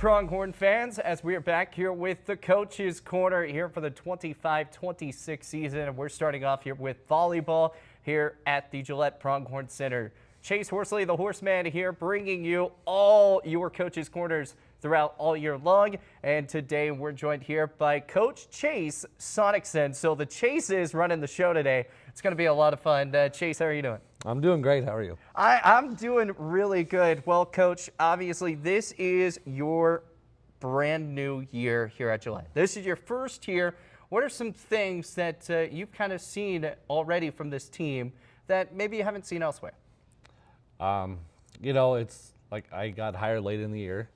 Pronghorn fans, as we are back here with the Coach's Corner here for the 25-26 season. And we're starting off here with volleyball here at the Gillette Pronghorn Center. Chase Horsley, the Horseman, here bringing you all your Coach's Corners throughout all year long. And today we're joined here by Coach Chase Soennichsen. So the Chase is running the show today. It's going to be a lot of fun. Chase, how are you doing? I'm doing great. How are you? I'm doing really good. Well, Coach, obviously this is your brand new year here at Gillette. This is your first year. What are some things that you've kind of seen already from this team that maybe you haven't seen elsewhere? It's like I got hired late in the year.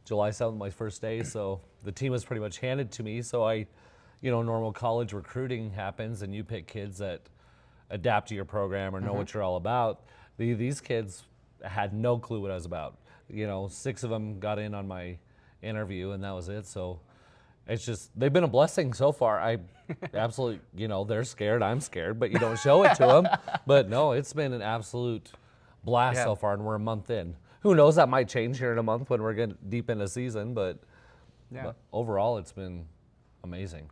July 7th, my first day, so the team was pretty much handed to me. So normal college recruiting happens and you pick kids that adapt to your program or know what you're all about. These kids had no clue what I was about. 6 of them got in on my interview and that was it. So it's just, they've been a blessing so far. I absolutely, they're scared, I'm scared, but you don't show it to them. But no, it's been an absolute blast so far and we're a month in. Who knows, that might change here in a month when we're getting deep into season, but overall it's been amazing.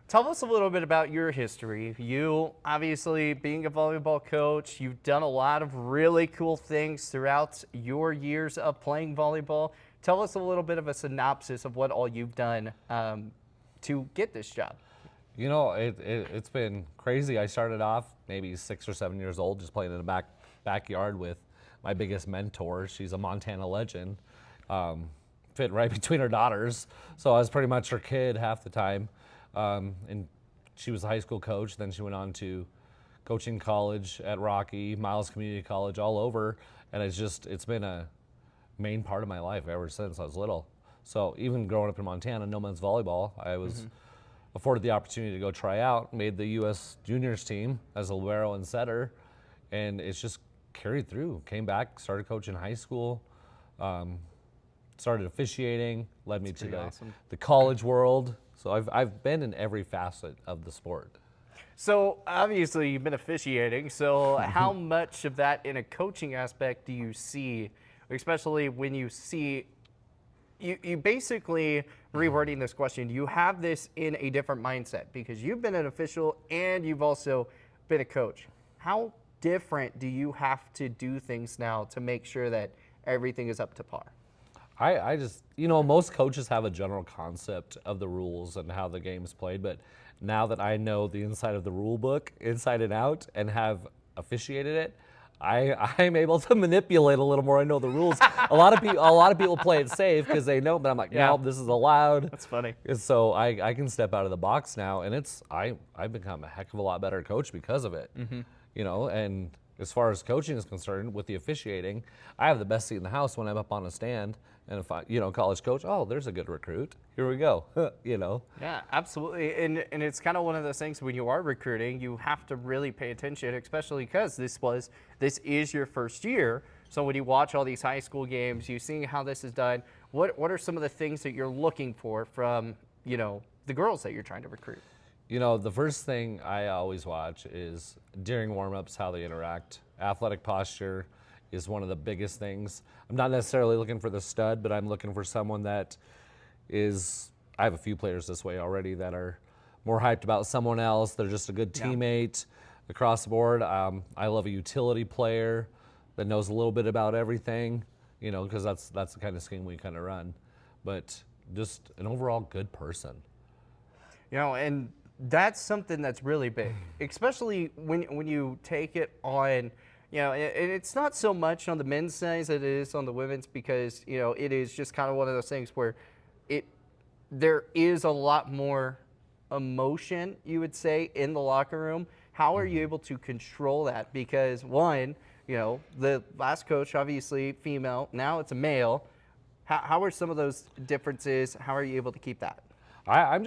Tell us a little bit about your history. You, obviously, being a volleyball coach, you've done a lot of really cool things throughout your years of playing volleyball. Tell us a little bit of a synopsis of what all you've done to get this job. It's been crazy. I started off maybe 6 or 7 years old, just playing in the backyard with my biggest mentor. She's a Montana legend, fit right between her daughters. So I was pretty much her kid half the time. And she was a high school coach. Then she went on to coaching college at Rocky, Miles Community College, all over. And it's been a main part of my life ever since I was little. So even growing up in Montana, no men's volleyball, I was afforded the opportunity to go try out, made the U.S. juniors team as a libero and setter. And it's just carried through. Came back, started coaching high school, started officiating, led me to the college world. So I've been in every facet of the sport. So obviously you've been officiating. So how much of that in a coaching aspect do you see, especially when you see, you basically rewording this question, you have this in a different mindset because you've been an official and you've also been a coach. How different do you have to do things now to make sure that everything is up to par? I just, most coaches have a general concept of the rules and how the game is played, but now that I know the inside of the rule book, inside and out, and have officiated it, I'm able to manipulate a little more. I know the rules. A lot of people play it safe because they know, but I'm like, no, this is allowed. That's funny. And so I can step out of the box now, and I've become a heck of a lot better coach because of it. And as far as coaching is concerned, with the officiating, I have the best seat in the house when I'm up on a stand. And if I, college coach, oh, there's a good recruit. Here we go. Yeah, absolutely. And it's kind of one of those things when you are recruiting, you have to really pay attention, especially because this is your first year. So when you watch all these high school games, you see how this is done. What are some of the things that you're looking for from, the girls that you're trying to recruit? The first thing I always watch is during warm-ups how they interact. Athletic posture is one of the biggest things. I'm not necessarily looking for the stud, but I'm looking for someone that is, I have a few players this way already that are more hyped about someone else. They're just a good teammate across the board. I love a utility player that knows a little bit about everything, because that's the kind of scheme we kind of run. But just an overall good person. And that's something that's really big, especially when you take it on, and it's not so much on the men's side as it is on the women's because, it is just kind of one of those things where there is a lot more emotion, you would say, in the locker room. How are you able to control that? Because one, the last coach, obviously female, now it's a male. How are some of those differences? How are you able to keep that? I've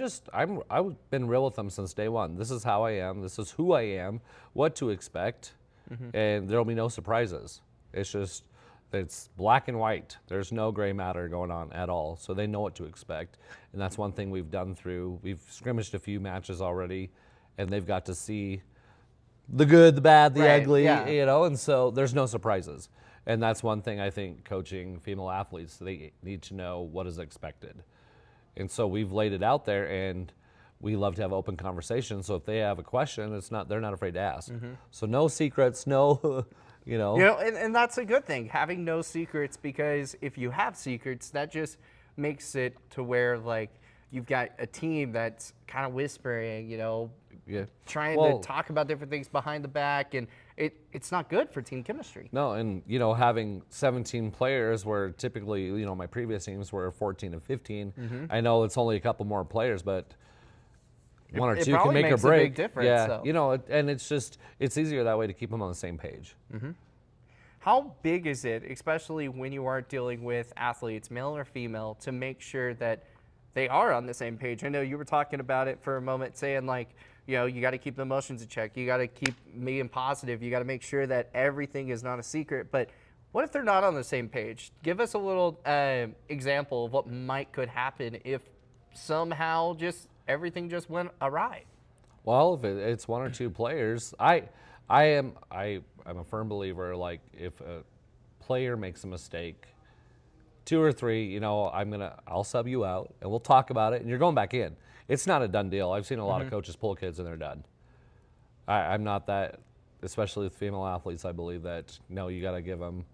been real with them since day one. This is how I am. This is who I am, what to expect, and there'll be no surprises. It's black and white. There's no gray matter going on at all, so they know what to expect. And that's one thing we've done we've scrimmaged a few matches already, and they've got to see the good, the bad, the ugly, and so there's no surprises. And that's one thing I think coaching female athletes, they need to know what is expected. And so we've laid it out there, and we love to have open conversations. So if they have a question, they're not afraid to ask. So no secrets, no, you know. You know, and that's a good thing, having no secrets, because if you have secrets, that just makes it to where, like, you've got a team that's kind of whispering, you know, trying to talk about different things behind the back, and it's not good for team chemistry. No, and, you know, having 17 players where typically, you know, my previous teams were 14 and 15. I know it's only a couple more players, but one or two can make or break. A big difference, yeah, so. you know, and it's easier that way to keep them on the same page. How big is it, especially when you are dealing with athletes, male or female, to make sure that they are on the same page? I know you were talking about it for a moment, saying, like, you know, you got to keep the emotions in check. You got to keep being positive. You got to make sure that everything is not a secret. But what if they're not on the same page? Give us a little example of what could happen if somehow everything just went awry. Well, if it's one or two players, I'm a firm believer, like, if a player makes a mistake, 2 or 3, you know, I'll sub you out and we'll talk about it, and you're going back in. It's not a done deal. I've seen a lot of coaches pull kids and they're done. I'm not that, especially with female athletes. I believe that, no, you got to give them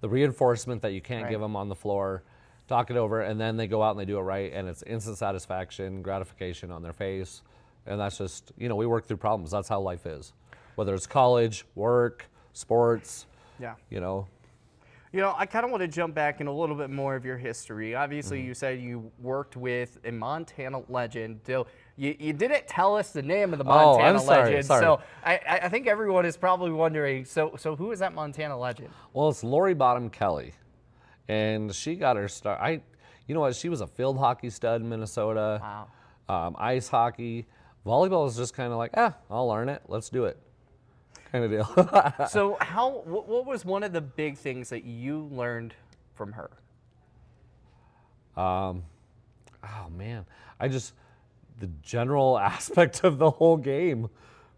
the reinforcement that you can't give them on the floor, talk it over, and then they go out and they do it right, and it's instant satisfaction, gratification on their face. And that's just, you know, we work through problems. That's how life is. Whether it's college, work, sports, you know. You know, I kind of want to jump back in a little bit more of your history. Obviously, you said you worked with a Montana legend. You didn't tell us the name of the Montana legend. Sorry. So I think everyone is probably wondering, so who is that Montana legend? Well, it's Lori Bottom Kelly. And she got her start. You know what? She was a field hockey stud in Minnesota. Wow. Ice hockey. Volleyball is just kind of like, I'll learn it. Let's do it. Kind of deal. So what was one of the big things that you learned from her? Oh man, the general aspect of the whole game,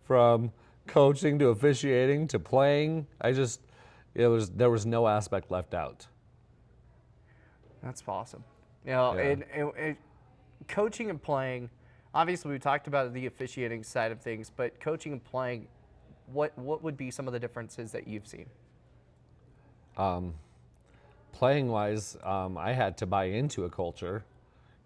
from coaching to officiating to playing. There was no aspect left out. That's awesome. You know, and coaching and playing, obviously we talked about the officiating side of things, but coaching and playing, what would be some of the differences that you've seen? Playing wise, I had to buy into a culture,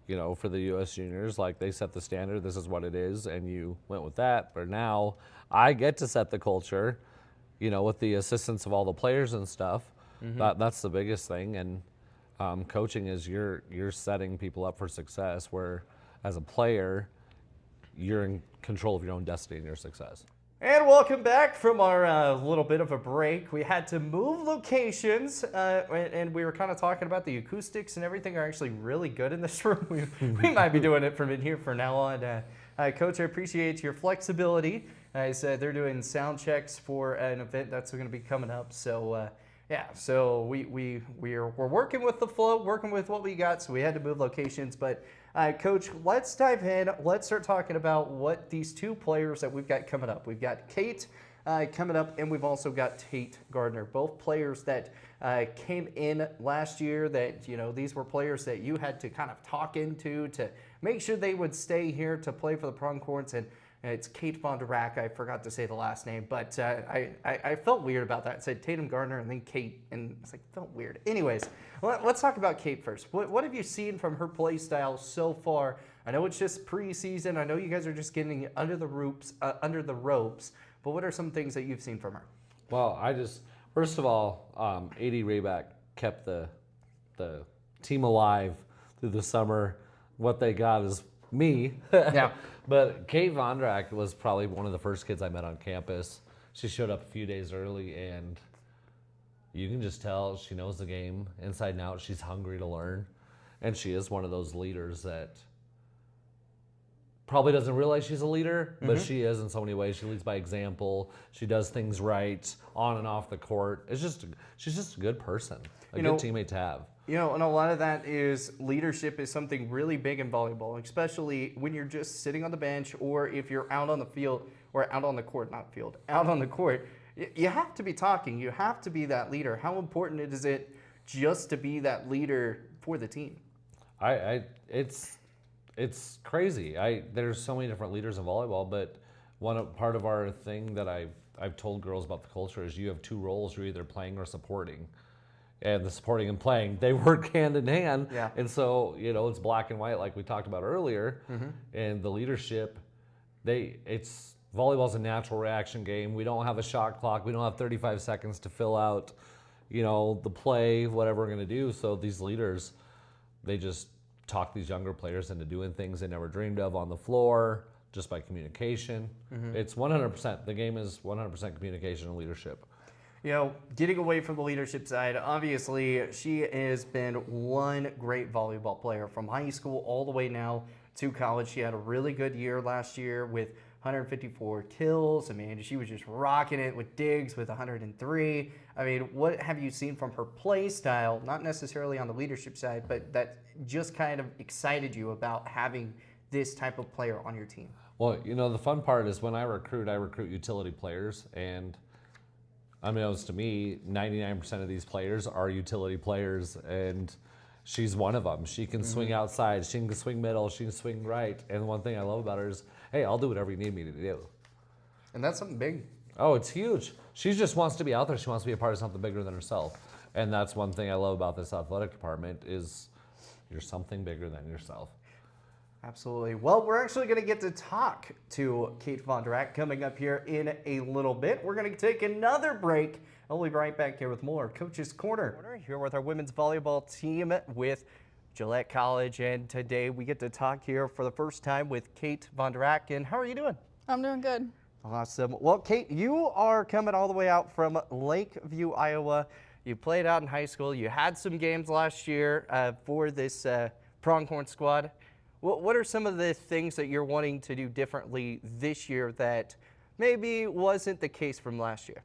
you know, for the U.S. juniors. Like, they set the standard, this is what it is, and you went with that. But now I get to set the culture, you know, with the assistance of all the players and stuff. That's the biggest thing. And coaching is you're setting people up for success, where as a player, you're in control of your own destiny and your success. And welcome back from our little bit of a break. We had to move locations, and we were kind of talking about the acoustics and everything are actually really good in this room. We might be doing it from in here from now on. Coach, I appreciate your flexibility. I said they're doing sound checks for an event that's going to be coming up. So, so we're working with the flow, working with what we got, so we had to move locations. But Coach, let's dive in. Let's start talking about what these two players that we've got coming up. We've got Kate coming up, and we've also got Tate Gardner, both players that came in last year. That, you know, these were players that you had to kind of talk into to make sure they would stay here to play for the Pronghorns. And it's Kate Vondrak. I forgot to say the last name, but I felt weird about that. I said Tatum Gardner and then Kate, and it's like, felt weird. Anyways, let's talk about Kate first. What have you seen from her play style so far? I know it's just preseason. I know you guys are just getting under the ropes, but what are some things that you've seen from her? Well, first of all, AD Rayback kept the team alive through the summer. What they got is me. Yeah. But Kate Vondrak was probably one of the first kids I met on campus. She showed up a few days early, and you can just tell she knows the game inside and out. She's hungry to learn, and she is one of those leaders that probably doesn't realize she's a leader, but she is in so many ways. She leads by example. She does things right on and off the court. She's just a good person, a good teammate to have. You know, and a lot of that is leadership is something really big in volleyball, especially when you're just sitting on the bench, or if you're out on the field, or out on the court, not field, out on the court. You have to be talking. You have to be that leader. How important is it just to be that leader for the team? It's crazy. There's so many different leaders in volleyball, but part of our thing that I've told girls about the culture is you have two roles. You're either playing or supporting. And the supporting and playing, they work hand in hand. Yeah. And so, it's black and white like we talked about earlier. And the leadership, volleyball's a natural reaction game. We don't have a shot clock. We don't have 35 seconds to fill out, the play, whatever we're going to do. So these leaders, they just talk these younger players into doing things they never dreamed of on the floor just by communication. It's 100%. The game is 100% communication and leadership. Getting away from the leadership side, obviously she has been one great volleyball player from high school all the way now to college. She had a really good year last year with 154 kills. I mean, she was just rocking it with digs with 103. I mean, what have you seen from her play style, not necessarily on the leadership side, but that just kind of excited you about having this type of player on your team? Well, the fun part is when I recruit utility players, and unbeknownst to me, 99% of these players are utility players, and she's one of them. She can swing outside, she can swing middle, she can swing right. And one thing I love about her is, hey, I'll do whatever you need me to do. And that's something big. Oh, it's huge. She just wants to be out there. She wants to be a part of something bigger than herself. And that's one thing I love about this athletic department is you're something bigger than yourself. Absolutely. Well, we're actually going to get to talk to Kate Vondrak coming up here in a little bit. We're going to take another break. I'll be right back here with more Coach's Corner. Here with our women's volleyball team with Gillette College, and today we get to talk here for the first time with Kate Vondrak. And how are you doing? I'm doing good. Awesome. Well, Kate, you are coming all the way out from Lakeview, Iowa. You played out in high school. You had some games last year for this Pronghorns squad. What are some of the things that you're wanting to do differently this year that maybe wasn't the case from last year?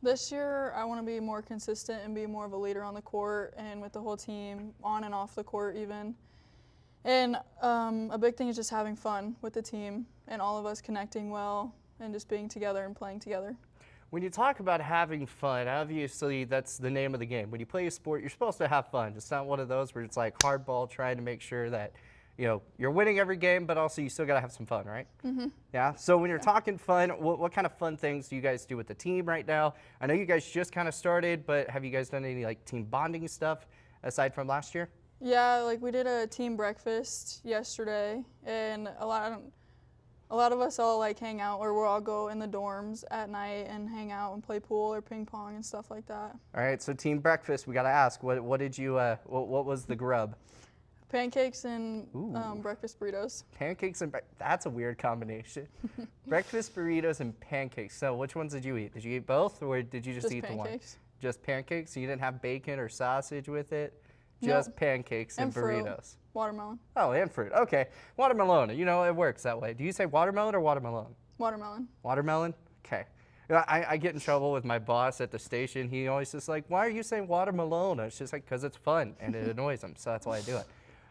This year, I want to be more consistent and be more of a leader on the court and with the whole team, on and off the court even. And a big thing is just having fun with the team and all of us connecting well and just being together and playing together. When you talk about having fun, obviously that's the name of the game. When you play a sport, you're supposed to have fun. It's not one of those where it's like hardball trying to make sure that you're winning every game, but also you still got to have some fun, right? Yeah. So when you're talking fun, what kind of fun things do you guys do with the team right now? I know you guys just kind of started, but have you guys done any team bonding stuff aside from last year? Yeah, we did a team breakfast yesterday, and a lot of us all hang out, or we'll all go in the dorms at night and hang out and play pool or ping pong and stuff like that. All right. So team breakfast, we got to ask, what did you? What was the grub? Pancakes and breakfast burritos. Pancakes and that's a weird combination. Breakfast burritos and pancakes. So which ones did you eat? Did you eat both, or did you just eat pancakes. the one? Just pancakes. So you didn't have bacon or sausage with it. No. Just pancakes and burritos. Fruit. Watermelon. Oh, and fruit. Okay, watermelon. It works that way. Do you say watermelon or watermelon? Watermelon. Watermelon. Okay. I get in trouble with my boss at the station. He always just why are you saying watermelon? It's just because it's fun and it annoys him. So that's why I do it.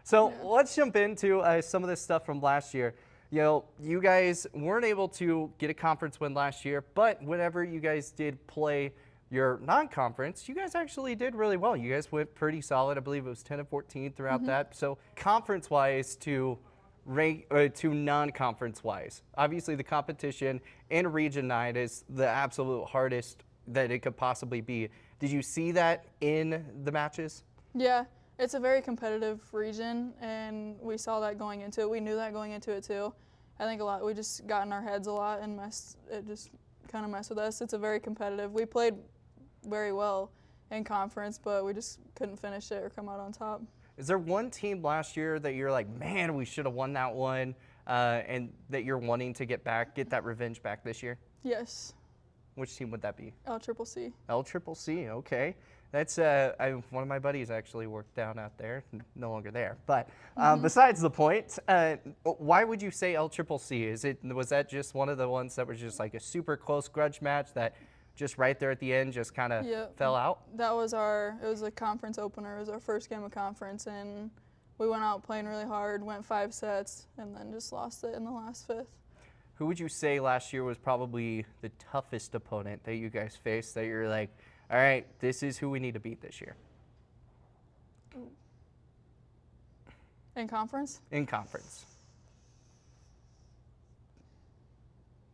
So let's jump into some of this stuff from last year. You guys weren't able to get a conference win last year, but whenever you guys did play your non-conference, you guys actually did really well. You guys went pretty solid. I believe it was 10 and 14 throughout that. So conference-wise to non-conference-wise, obviously the competition in Region 9 is the absolute hardest that it could possibly be. Did you see that in the matches? Yeah. It's a very competitive region, and we saw that going into it. We knew that going into it too. I think we just got in our heads a lot and it just kind of messed with us. It's a very competitive. We played very well in conference, but we just couldn't finish it or come out on top. Is there one team last year that you're man, we should have won that one, and that you're wanting to get that revenge back this year? Yes. Which team would that be? LCCC. LCCC, okay. That's one of my buddies actually worked down out there, no longer there. But besides the point, why would you say LCCC? Was that just one of the ones that was just a super close grudge match that just right there at the end just kind of fell out? That was it was a conference opener. It was our first game of conference, and we went out playing really hard, went 5 sets, and then just lost it in the last 5th. who would you say last year was probably the toughest opponent that you guys faced that you're like, all right, this is who we need to beat this year? In conference? In conference.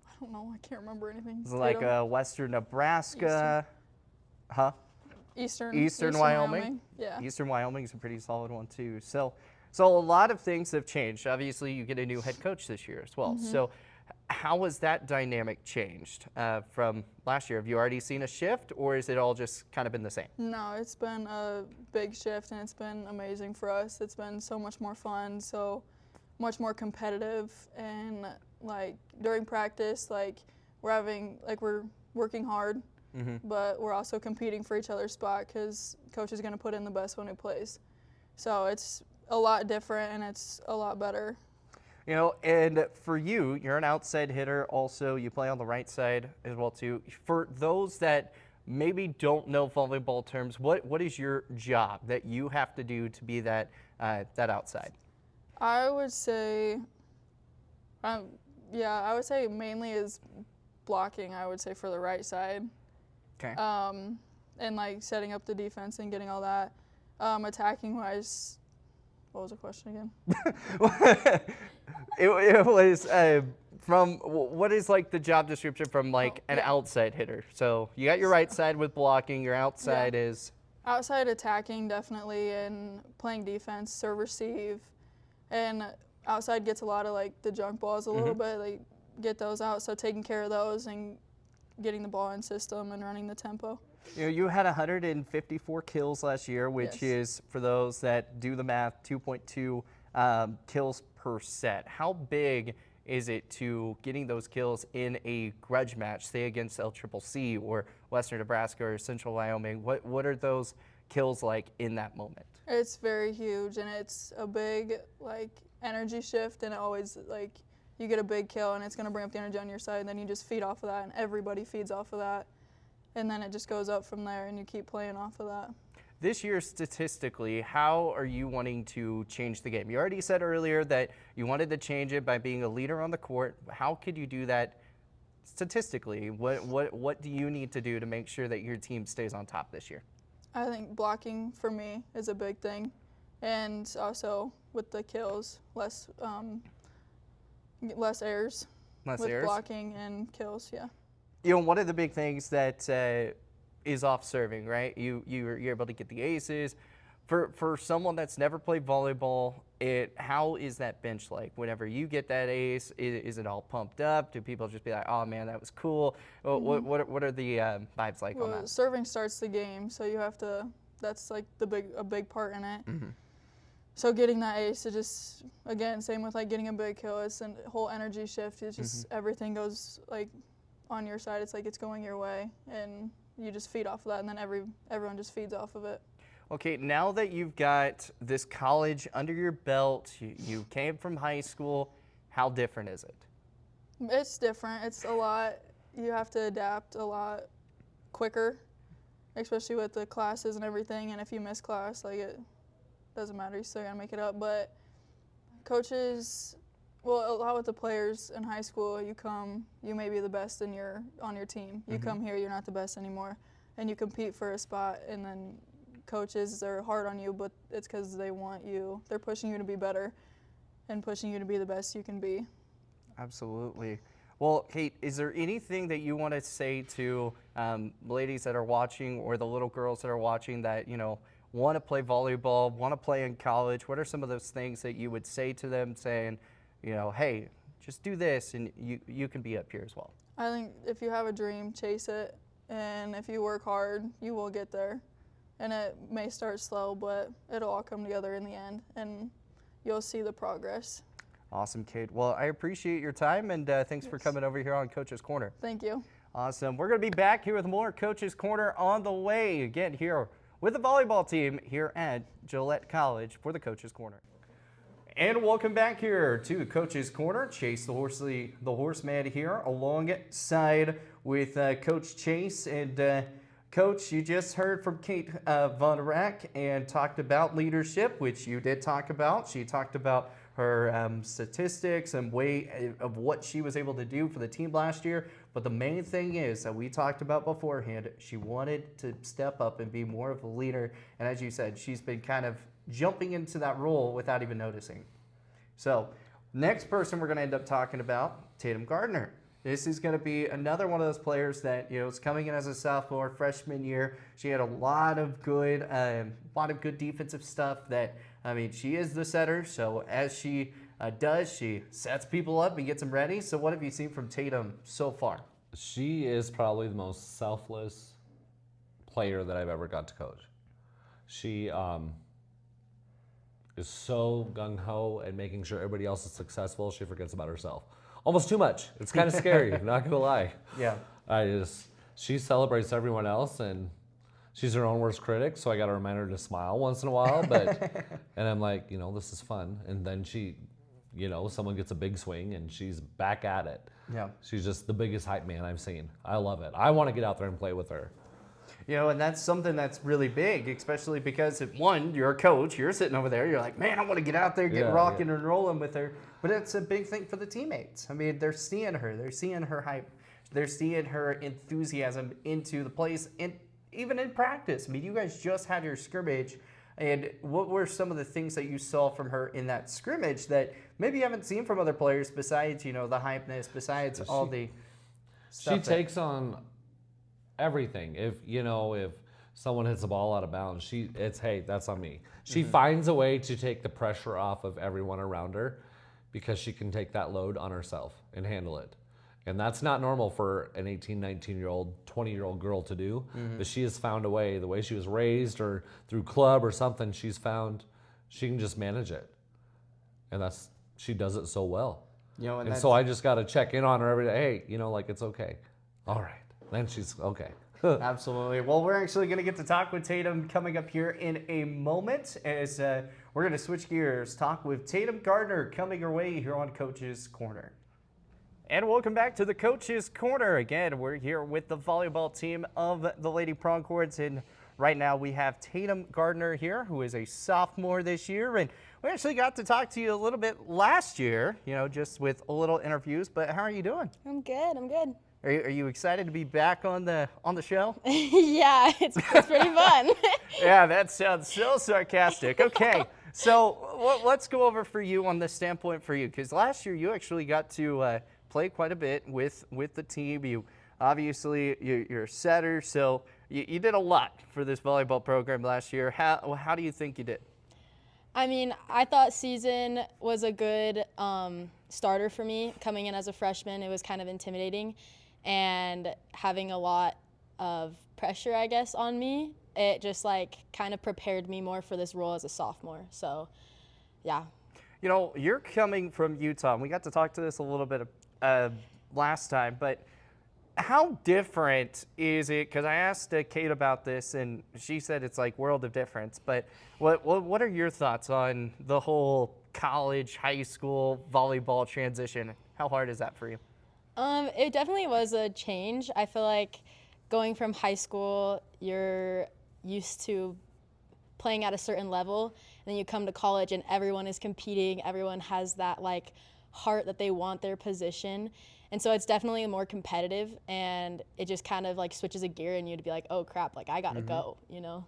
I don't know. I can't remember anything. It's like Western Nebraska. Huh? Eastern Wyoming. Yeah. Eastern Wyoming is a pretty solid one too. So a lot of things have changed. Obviously, you get a new head coach this year as well. So how has that dynamic changed from last year? Have you already seen a shift, or is it all just kind of been the same? No, it's been a big shift, and it's been amazing for us. It's been so much more fun, so much more competitive, and like during practice, like we're working hard, but we're also competing for each other's spot because coach is going to put in the best one who plays. So it's a lot different, and it's a lot better. You know, and for you, you're an outside hitter. Also, you play on the right side as well too. For those that maybe don't know volleyball terms, what is your job that you have to do to be that outside? I would say, I would say mainly is blocking. I would say for the right side. Okay. And like setting up the defense and getting all that. Attacking wise, what was the question again? it was from what is like the job description from like an outside hitter. So you got your right side with blocking. Your outside is outside attacking definitely, and playing defense, serve, receive, and outside gets a lot of like the junk balls a little bit. Like get those out. So taking care of those and getting the ball in system and running the tempo. You know, you had 154 kills last year, which is, for those that do the math, 2.2 kills per set. How big is it to getting those kills in a grudge match, say against LCCC or Western Nebraska or Central Wyoming? What are those kills like in that moment? It's very huge, and it's a big like energy shift, and it always like you get a big kill, and it's going to bring up the energy on your side, and then you just feed off of that, and everybody feeds off of that. And then it just goes up from there, and you keep playing off of that. This year, statistically, how are you wanting to change the game? You already said earlier that you wanted to change it by being a leader on the court. How could you do that statistically? What do you need to do to make sure that your team stays on top this year? I think blocking for me is a big thing, and also with the kills, less errors. Less with errors? Blocking and kills, yeah. You know, one of the big things that is off serving, right? You're able to get the aces. For someone that's never played volleyball, how is that bench like? Whenever you get that ace, is it all pumped up? Do people just be like, oh man, that was cool? What are the vibes like on that? Serving starts the game, so you have to. That's like a big part in it. So getting that ace, it just again same with like getting a big kill. It's a whole energy shift. It's just everything goes like on your side. It's like it's going your way, and you just feed off of that, and then everyone just feeds off of it. Okay, now that you've got this college under your belt, you came from high school, how different is it? It's different. It's a lot. You have to adapt a lot quicker, especially with the classes and everything. And if you miss class, like it doesn't matter. You still gotta make it up. But coaches, well, a lot with the players in high school, you may be the best on your team. You come here, you're not the best anymore, and you compete for a spot, and then coaches, they're hard on you, but it's because they want you. They're pushing you to be better and pushing you to be the best you can be. Absolutely. Well, Kate, is there anything that you want to say to ladies that are watching or the little girls that are watching that, want to play volleyball, want to play in college? What are some of those things that you would say to them saying, hey, just do this and you can be up here as well? I think if you have a dream, chase it. And if you work hard, you will get there. And it may start slow, but it'll all come together in the end, and you'll see the progress. Awesome, Kate. Well, I appreciate your time, and thanks for coming over here on Coach's Corner. Thank you. Awesome. We're going to be back here with more Coach's Corner on the way. Again, here with the volleyball team here at Gillette College for the Coach's Corner. And welcome back here to Coach's Corner. Chase the Horseman here alongside with Coach Chase. And Coach, you just heard from Kate Vondrak and talked about leadership, which you did talk about. She talked about her statistics and weight of what she was able to do for the team last year. But the main thing is that we talked about beforehand, she wanted to step up and be more of a leader. And as you said, she's been kind of jumping into that role without even noticing. So next person we're going to end up talking about, Tatum Gardner. This is going to be another one of those players that, you know, is coming in as a sophomore, freshman year. She had a lot of good defensive stuff that, I mean, she is the setter. So as she does, she sets people up and gets them ready. So what have you seen from Tatum so far? She is probably the most selfless player that I've ever got to coach. She is so gung-ho and making sure everybody else is successful, she forgets about herself. Almost too much. It's kind of scary, not gonna lie. Yeah. She celebrates everyone else, and she's her own worst critic, so I gotta remind her to smile once in a while, and I'm like, you know, this is fun. And then she, you know, someone gets a big swing and she's back at it. Yeah. She's just the biggest hype man I've seen. I love it. I want to get out there and play with her. You know, and that's something that's really big, especially because, one, you're a coach, you're sitting over there, you're like, man, I want to get out there, get rocking and rolling with her. But it's a big thing for the teammates. I mean, they're seeing her hype, they're seeing her enthusiasm into the place, and even in practice. I mean, you guys just had your scrimmage, and what were some of the things that you saw from her in that scrimmage that maybe you haven't seen from other players besides, you know, the hypeness, besides all the stuff? She takes on everything. If someone hits the ball out of bounds, it's hey, that's on me. She finds a way to take the pressure off of everyone around her because she can take that load on herself and handle it. And that's not normal for an 18, 19-year-old, 20-year-old girl to do. But she has found a way, the way she was raised or through club or something, she's found she can just manage it. And she does it so well. You know, and so I just got to check in on her every day. Hey, you know, like, it's okay. All right. Then she's okay. Absolutely. Well, we're actually going to get to talk with Tatum coming up here in a moment as we're going to switch gears, talk with Tatum Gardner coming your way here on Coach's Corner. And welcome back to the Coach's Corner. Again, we're here with the volleyball team of the Lady Pronghorns, and right now we have Tatum Gardner here, who is a sophomore this year, and we actually got to talk to you a little bit last year, you know, just with a little interviews. But how are you doing? I'm good. Are you excited to be back on the show? Yeah, it's pretty fun. Yeah, that sounds so sarcastic. Okay, so let's go over for you on the standpoint for you, because last year you actually got to play quite a bit with the team. You obviously you're a setter, so you did a lot for this volleyball program last year. How do you think you did? I mean, I thought season was a good starter for me. Coming in as a freshman, it was kind of intimidating, and having a lot of pressure, I guess, on me. It just like kind of prepared me more for this role as a sophomore. So, yeah. You know, you're coming from Utah, and we got to talk to this a little bit last time, but how different is it? Because I asked Kate about this, and she said it's like world of difference. But what are your thoughts on the whole college, high school volleyball transition? How hard is that for you? It definitely was a change. I feel like going from high school, you're used to playing at a certain level, and then you come to college and everyone is competing. Everyone has that like heart that they want their position. And so it's definitely more competitive, and it just kind of like switches a gear in you to be like, oh crap, like I gotta go, you know?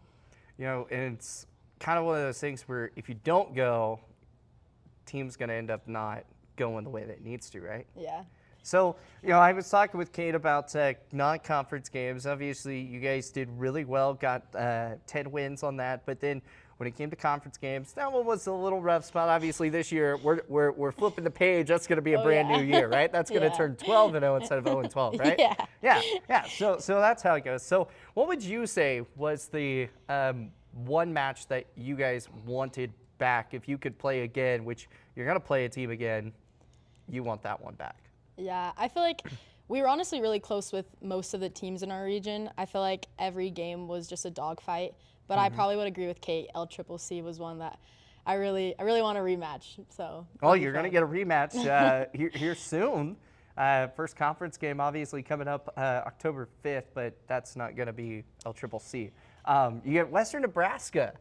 You know, and it's kind of one of those things where if you don't go, team's gonna end up not going the way that it needs to, right? Yeah. So, you know, I was talking with Kate about non-conference games. Obviously, you guys did really well, got 10 wins on that. But then when it came to conference games, that one was a little rough spot. Obviously, this year, we're flipping the page. That's going to be a brand new year, right? That's going to turn 12-0 instead of 0-12, right? Yeah. So that's how it goes. So what would you say was the one match that you guys wanted back? If you could play again, which you're going to play a team again, you want that one back. Yeah, I feel like we were honestly really close with most of the teams in our region. I feel like every game was just a dogfight, but I probably would agree with Kate. LCCC was one that I really want a rematch. So. Well, you're going to get a rematch here soon. First conference game, obviously coming up October 5th, but that's not going to be LCCC. You get Western Nebraska.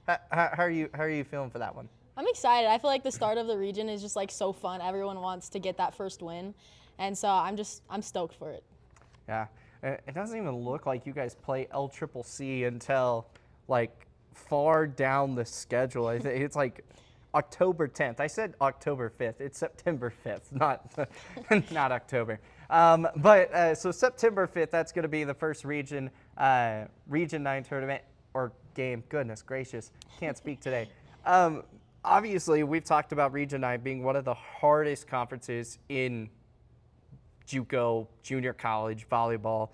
How are you feeling for that one? I'm excited. I feel like the start of the region is just like so fun. Everyone wants to get that first win. And so I'm stoked for it. Yeah. It doesn't even look like you guys play LCCC until like far down the schedule. I think it's like October 10th. I said October 5th. It's September 5th, not October. So September 5th, that's going to be the first Region 9 tournament or game. Goodness gracious, can't speak today. Obviously, we've talked about Region 9 being one of the hardest conferences in JUCO, junior college, volleyball.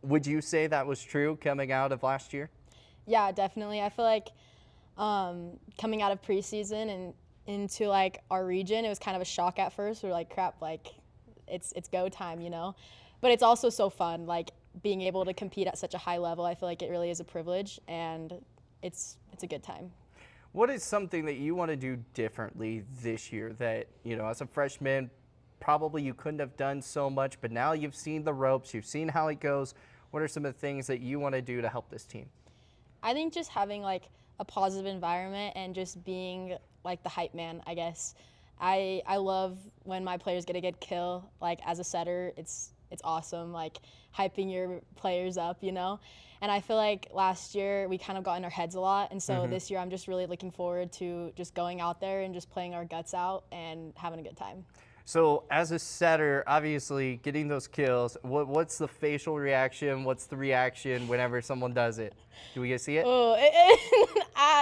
Would you say that was true coming out of last year? Yeah, definitely. I feel like coming out of preseason and into like our region, it was kind of a shock at first. We were like, crap, like it's go time, you know? But it's also so fun, like being able to compete at such a high level. I feel like it really is a privilege, and it's a good time. What is something that you want to do differently this year that, you know, as a freshman, probably you couldn't have done so much, but now you've seen the ropes, you've seen how it goes. What are some of the things that you want to do to help this team? I think just having like a positive environment and just being like the hype man, I guess. I love when my players get a good kill. Like as a setter, it's awesome, like hyping your players up, you know? And I feel like last year we kind of got in our heads a lot, and so this year I'm just really looking forward to just going out there and just playing our guts out and having a good time. So as a setter, obviously getting those kills, what's the facial reaction? What's the reaction whenever someone does it? Do we get to see it? Oh,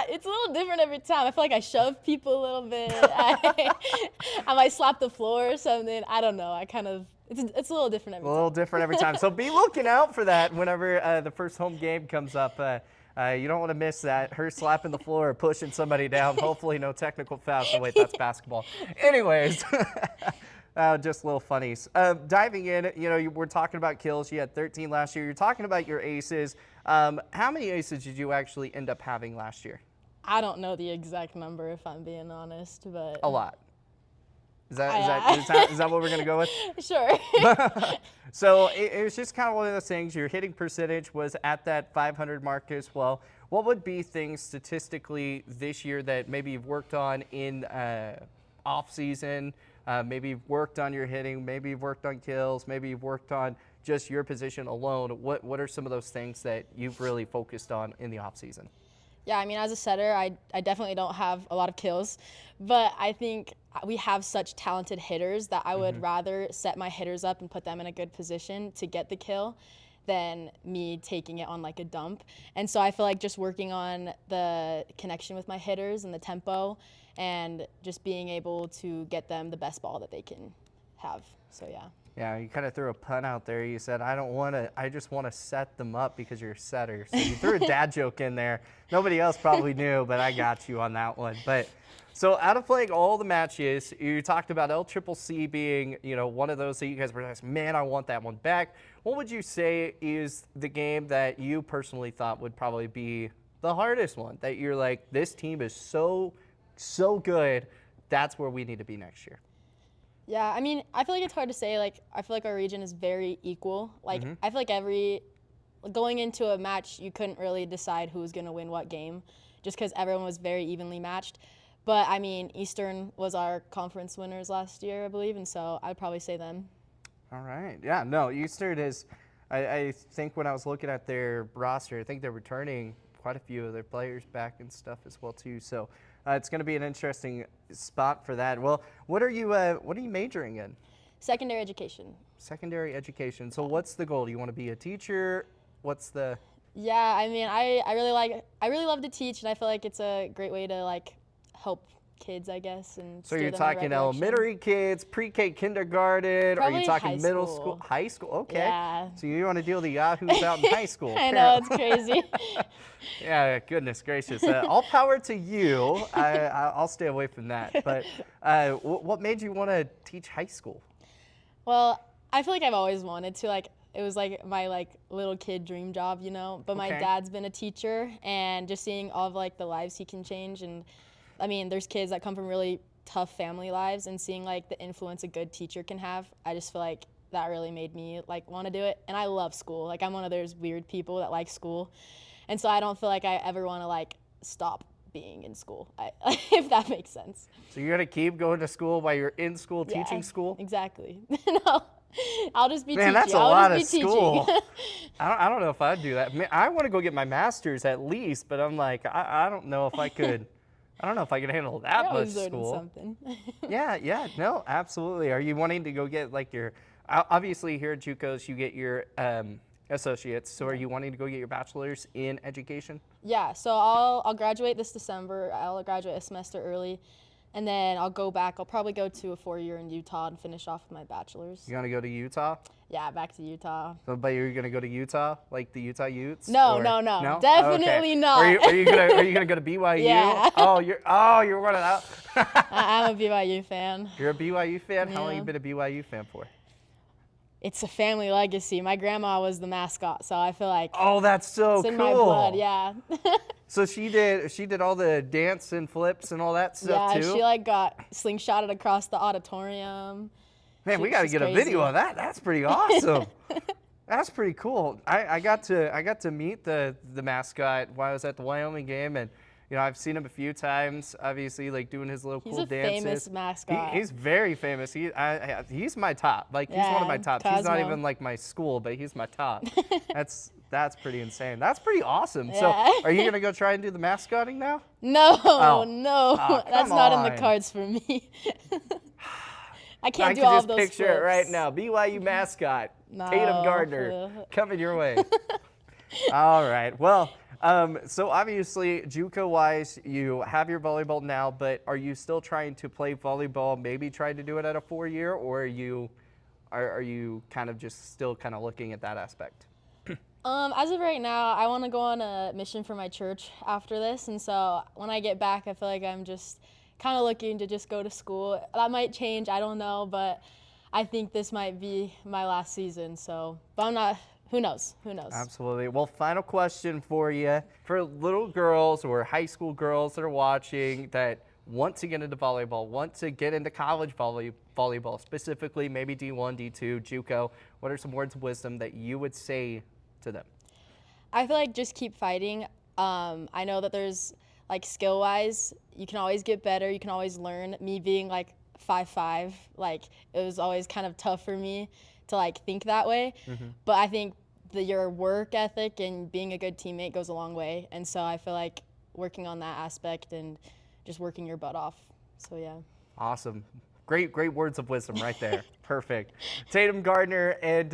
it's a little different every time. I feel like I shove people a little bit. I might slap the floor or something. I don't know. It's a little different every time. A little different every time. So be looking out for that whenever the first home game comes up. You don't want to miss that. Her slapping the floor or pushing somebody down. Hopefully no technical fouls. Oh, wait, that's basketball. Anyways, just little funnies. Diving in, you know, we're talking about kills. You had 13 last year. You're talking about your aces. How many aces did you actually end up having last year? I don't know the exact number, if I'm being honest, but A lot. Is that what we're going to go with? Sure. So it was just kind of one of those things. Your hitting percentage was at that 500 mark as well. What would be things statistically this year that maybe you've worked on in off season? Maybe you've worked on your hitting. Maybe you've worked on kills. Maybe you've worked on just your position alone. What are some of those things that you've really focused on in the off season? Yeah, I mean, as a setter, I definitely don't have a lot of kills, but I think we have such talented hitters that I would rather set my hitters up and put them in a good position to get the kill than me taking it on like a dump. And so I feel like just working on the connection with my hitters and the tempo and just being able to get them the best ball that they can have. So yeah. Yeah, you kind of threw a pun out there. You said, I just want to set them up because you're a setter. So you threw a dad joke in there. Nobody else probably knew, but I got you on that one. But so out of playing all the matches, you talked about LCCC being, you know, one of those that you guys were like, man, I want that one back. What would you say is the game that you personally thought would probably be the hardest one? That you're like, this team is so good. That's where we need to be next year. Yeah, I mean, I feel like it's hard to say. Like, I feel like our region is very equal. Like, I feel like going into a match, you couldn't really decide who was going to win what game just because everyone was very evenly matched. But, I mean, Eastern was our conference winners last year, I believe, and so I'd probably say them. All right. Yeah, no, Eastern is, I think when I was looking at their roster, I think they're returning quite a few of their players back and stuff as well, too. So it's going to be an interesting spot for that. Well, what are you majoring in? Secondary education. Secondary education. So what's the goal? Do you want to be a teacher? What's the? Yeah, I mean, I really love to teach, and I feel like it's a great way to like help kids, I guess. And so steer you're them in the right talking direction. elementary kids, pre-K, kindergarten, or are you Probably talking high middle school. school, high school? Okay. Yeah. So you want to deal with the yahoos out in high school? I know, it's crazy. Yeah, goodness gracious. All power to you. I'll stay away from that. But what made you want to teach high school? Well, I feel like I've always wanted to. Like, it was like my like little kid dream job, you know. But my Okay. dad's been a teacher, and just seeing all of like the lives he can change, and I mean, there's kids that come from really tough family lives, and seeing like the influence a good teacher can have, I just feel like that really made me like want to do it. And I love school. Like, I'm one of those weird people that like school, and so I don't feel like I ever want to like stop being in school, if that makes sense. So you're gonna keep going to school while you're in school, Yeah, teaching school? Exactly. No, I'll just be Man, teaching. that's a I'll lot of just be school. teaching. I don't know if I'd do that. Man, I want to go get my master's at least, but I'm like, I don't know if I could. I don't know if I could handle that You're much always learning school. something. Yeah, no, absolutely. Are you wanting to go get like your, obviously here at JUCOs you get your associates, so are you wanting to go get your bachelor's in education? Yeah, so I'll graduate this December. I'll graduate a semester early, and then I'll go back. I'll probably go to a 4-year in Utah and finish off with my bachelor's. You gonna go to Utah? Yeah, back to Utah. So, but you're gonna go to Utah, like the Utah Utes? No, or- no, Okay. definitely not. Are you gonna go to BYU? Yeah. You're one of that. I'm a BYU fan. You're a BYU fan? How long Yeah. you been a BYU fan for? It's a family legacy. My grandma was the mascot, so I feel like Oh, that's so it's cool. in my blood. Yeah. So she did all the dance and flips and all that stuff Yeah, too. she like got slingshotted across the auditorium. Man, we got to she's get a crazy. video of that. That's pretty awesome. That's pretty cool. I got to meet the mascot while I was at the Wyoming game, and you know I've seen him a few times. Obviously, like doing his little He's cool a dances. famous mascot. He's very famous. He's my top. Like he's one of my Yeah, tops. He's not Cosmo. even like my school, but he's my top. That's pretty insane. That's pretty awesome. Yeah. So, are you gonna go try and do the mascotting now? No, Oh. no, Oh, that's come not in the on. cards for me. I I can't do can all just of those picture it right flips. now. BYU mascot, No. Tatum Gardner, coming your way. All right. Well, so obviously, JUCO-wise, you have your volleyball now, but are you still trying to play volleyball? Maybe trying to do it at a 4-year, or are you kind of just still kind of looking at that aspect? As of right now, I want to go on a mission for my church after this, and so when I get back, I feel like I'm just kind of looking to just go to school. That might change, I don't know, but I think this might be my last season. So, but I'm not. Who knows? Who knows? Absolutely. Well, final question for you. For little girls or high school girls that are watching that want to get into volleyball, want to get into college volleyball, specifically maybe D1, D2, JUCO, what are some words of wisdom that you would say to them? I feel like just keep fighting. I know that there's like skill-wise, you can always get better. You can always learn. Me being like 5'5", like it was always kind of tough for me to like think that way. But I think your work ethic and being a good teammate goes a long way. And so I feel like working on that aspect and just working your butt off. So yeah. Awesome. Great words of wisdom right there. Perfect. Tatum Gardner, and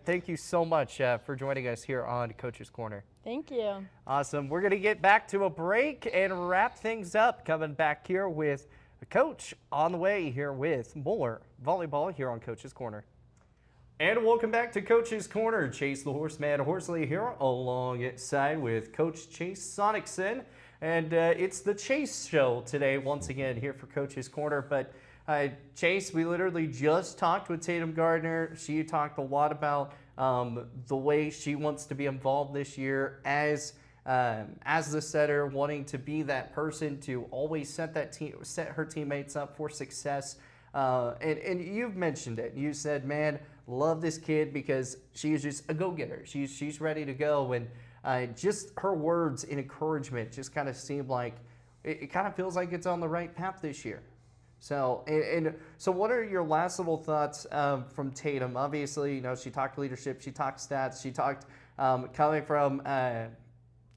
thank you so much for joining us here on Coach's Corner. Thank you. Awesome. We're going to get back to a break and wrap things up. Coming back here with a coach on the way here with more volleyball here on Coach's Corner. And welcome back to Coach's Corner. Chase the Horseman Horsley here alongside with Coach Chase Soennichsen. And it's the Chase Show today once again here for Coach's Corner. But Chase, we literally just talked with Tatum Gardner. She talked a lot about the way she wants to be involved this year as the setter, wanting to be that person to always set her teammates up for success. And you've mentioned it. You said, man, love this kid because she is just a go-getter. She's ready to go. And just her words in encouragement just kind of seem like it kind of feels like it's on the right path this year. So, so what are your last little thoughts from Tatum? Obviously, you know, she talked leadership, she talked stats, she talked coming from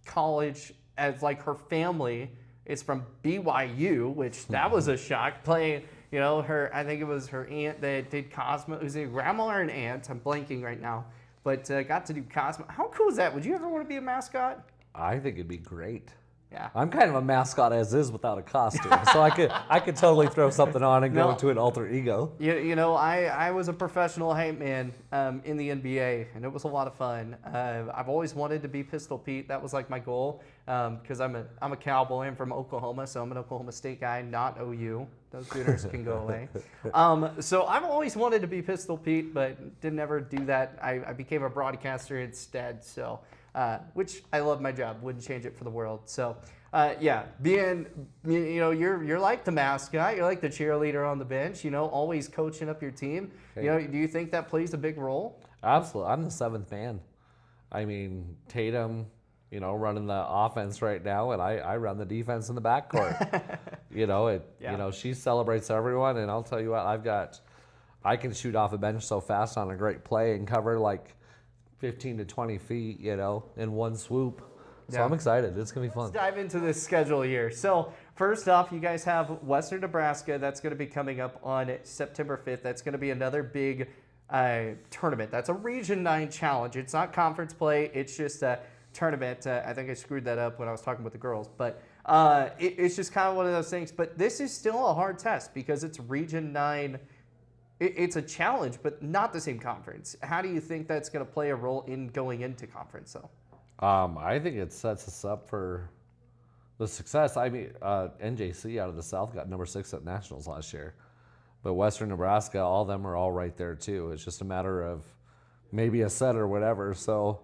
college as like her family is from BYU, which that was a shock. Playing, you know, I think it was her aunt that did Cosmo. Was it a grandma or an aunt? I'm blanking right now, but got to do Cosmo. How cool is that? Would you ever want to be a mascot? I think it'd be great. Yeah. I'm kind of a mascot as is without a costume, so I could totally throw something on and go No. into an alter ego. You know, I was a professional hype man in the NBA, and it was a lot of fun. I've always wanted to be Pistol Pete. That was like my goal because I'm a Cowboy. I'm from Oklahoma, so I'm an Oklahoma State guy, not OU. Those Sooners can go away. So I've always wanted to be Pistol Pete, but didn't ever do that. I became a broadcaster instead, so which I love my job. Wouldn't change it for the world. So yeah, being, you know, you're like the mascot. You're like the cheerleader on the bench. You know, always coaching up your team. Okay. You know, do you think that plays a big role? Absolutely, I'm the seventh man. I mean, Tatum, running the offense right now, and I run the defense in the backcourt. She celebrates everyone, and I'll tell you what, I can shoot off a bench so fast on a great play and cover like 15 to 20 feet, in one swoop. So I'm excited. It's going to be fun. Let's dive into this schedule here. So first off, you guys have Western Nebraska. That's going to be coming up on September 5th. That's going to be another big tournament. That's a Region 9 challenge. It's not conference play. It's just a tournament. I think I screwed that up when I was talking with the girls. But it's just kind of one of those things. But this is still a hard test because it's Region 9. It's a challenge, but not the same conference. How do you think that's going to play a role in going into conference, though? I think it sets us up for the success. I mean, NJC out of the South got number 6 at Nationals last year. But Western Nebraska, all of them are all right there, too. It's just a matter of maybe a set or whatever. So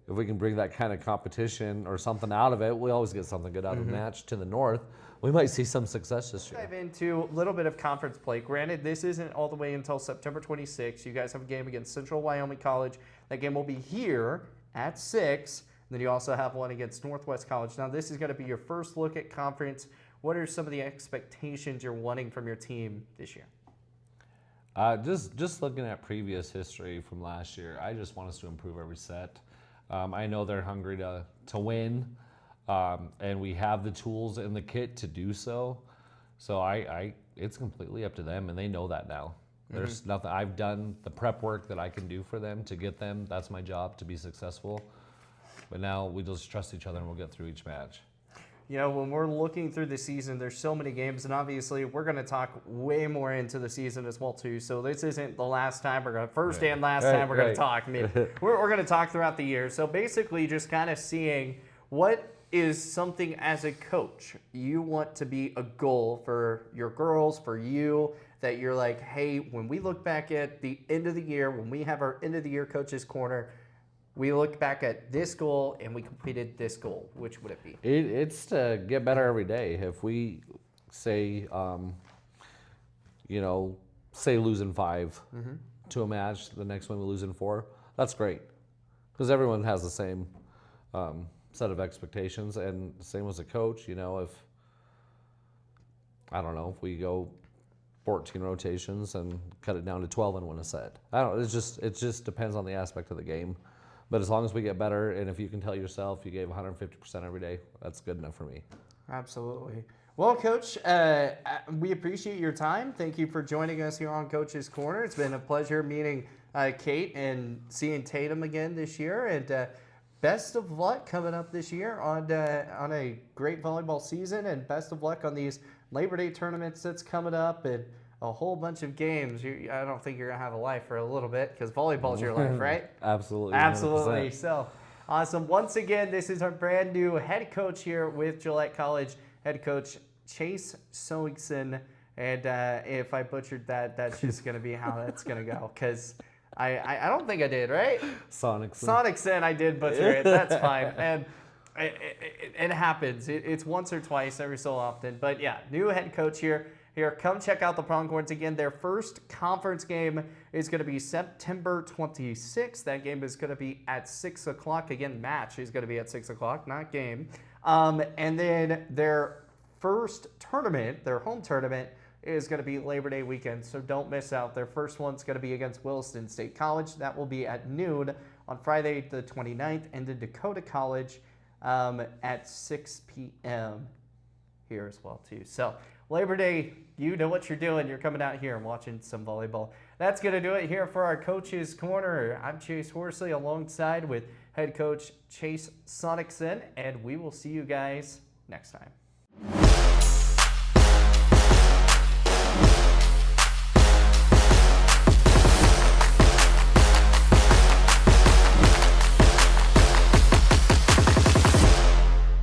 if we can bring that kind of competition or something out of it, we always get something good out of the match to the north. We might see some success this year. Dive into a little bit of conference play. Granted, this isn't all the way until September 26th. You guys have a game against Central Wyoming College. That game will be here at 6. And then you also have one against Northwest College. Now, this is going to be your first look at conference. What are some of the expectations you're wanting from your team this year? Just looking at previous history from last year, I just want us to improve every set. I know they're hungry to win, and we have the tools and the kit to do so. So it's completely up to them, and they know that now. There's nothing. I've done the prep work that I can do for them to get them. That's my job, to be successful. But now we just trust each other, and we'll get through each match. When we're looking through the season, there's so many games, and obviously we're going to talk way more into the season as well too. So this isn't the last time we're going to going to talk. I mean, we're going to talk throughout the year. So basically, just kind of seeing what is something as a coach you want to be a goal for your girls, for you, that you're like, hey, when we look back at the end of the year, when we have our end of the year coaches corner, we look back at this goal and we completed this goal. Which would it be? It's to get better every day. If we say, say losing 5 to a match, the next one we lose in 4, that's great. Because everyone has the same set of expectations. And same as a coach, if we go 14 rotations and cut it down to 12 and win a set. It just depends on the aspect of the game. But as long as we get better, and if you can tell yourself you gave 150% every day, that's good enough for me. Absolutely. Well, Coach, we appreciate your time. Thank you for joining us here on Coach's Corner. It's been a pleasure meeting Kate and seeing Tatum again this year. And best of luck coming up this year on a great volleyball season. And best of luck on these Labor Day tournaments that's coming up. And a whole bunch of games. I don't think you're going to have a life for a little bit because volleyball is your life, right? Absolutely. 100%. So awesome. Once again, this is our brand new head coach here with Gillette College, Head Coach Chase Soennichsen. And if I butchered that, that's just going to be how that's going to go because I don't think I did, right? Soennichsen, I did butcher it. That's fine. And it happens. It's once or twice every so often. But yeah, new head coach here. Come check out the Pronghorns again. Their first conference game is going to be September 26th. That game is going to be at 6 o'clock. Again, match is going to be at 6 o'clock, not game. And then their first tournament, their home tournament, is going to be Labor Day weekend, so don't miss out. Their first one's going to be against Williston State College. That will be at noon on Friday the 29th, and then Dakota College at 6 p.m. here as well, too. So Labor Day, you know what you're doing. You're coming out here and watching some volleyball. That's going to do it here for our Coach's Corner. I'm Chase Horsley alongside with head coach Chase Soennichsen, and we will see you guys next time.